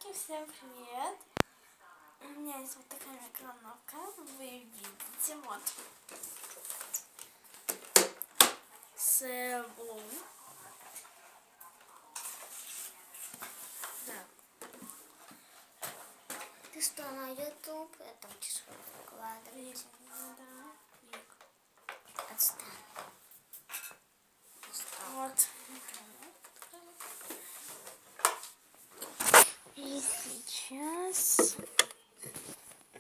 Девочки, всем привет! У меня есть вот такая микроволновка, вы ее видите, вот. С Блум. Да. Ты что, на YouTube это будешь выкладывать? Да. Отстань. Вот. И сейчас...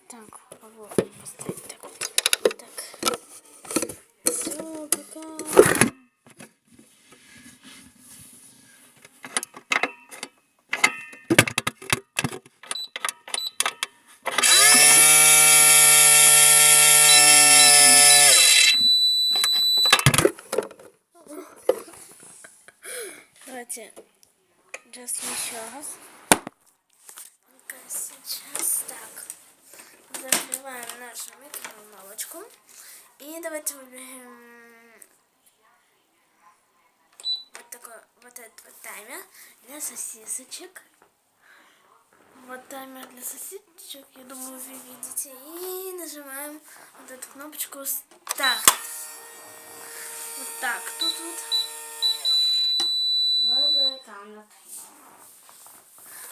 Так, попробуем поставить так. Так. Все, пока. Давайте сейчас еще раз. Сейчас так. Закрываем нашу микроволновочку. И давайте выберем вот такой вот этот вот таймер для сосисочек. Вот таймер для сосисочек, я думаю, вы видите. И нажимаем вот эту кнопочку старт. Вот так. Тут вот. Выбрать там, например.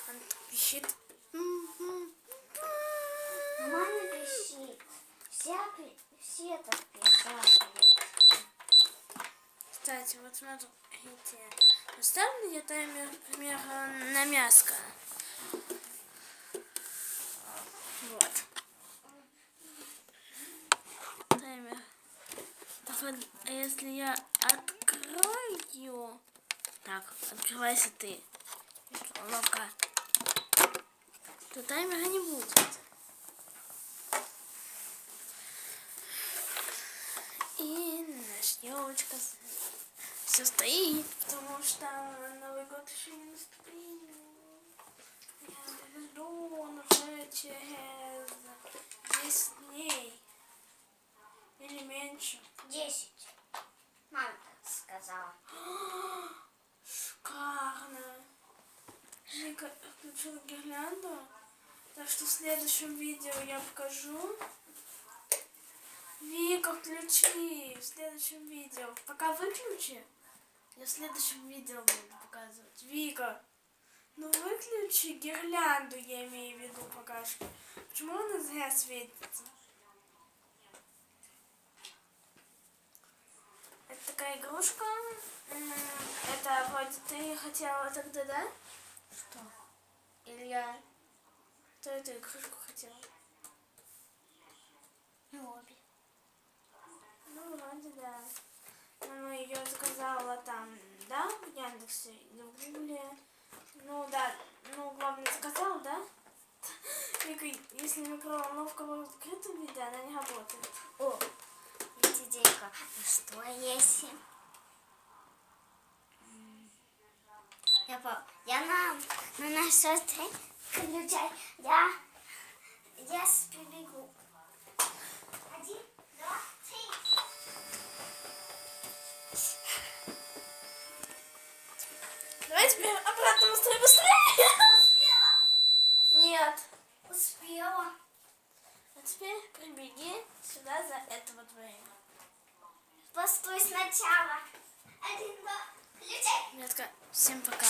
Он пищит. Мама пищит. Все так писали. Кстати, вот смотрите. Поставлю я таймер, например, на мяско. Вот. Таймер. Так вот, а если я открою... Так, открывайся ты. Ловко. То таймера не будет. И наша елочка все стоит, потому что Новый год еще не наступил. Я жду уже через 10 дней. Или меньше. 10. Мама так сказала. Шикарно. Вика включила гирлянду. Так что в следующем видео я покажу. Вика, включи в следующем видео. Пока выключи. Я в следующем видео буду показывать. Вика, ну выключи гирлянду, я имею в виду пока что. Почему она зря светится? Это такая игрушка. Это вроде ты хотела тогда, да? Что? Или я... Кто эту игрушку хотела? Обе. Ну, вроде да. Мама ее заказала там, да, в Яндексе или в Гугле. Ну, да, ну, главное, заказала, да? Вика, если микроволновка в открытом виде, она не работает. О, видите, Дейка, что если... Я на наш отель включай. Я прибегу. 1, 2, 3. Давай теперь обратно быстрее, быстрее. Успела. Нет. Успела. А теперь прибеги сюда за это вот время. Постой сначала. 1, 2, включай. Ребятка, всем пока.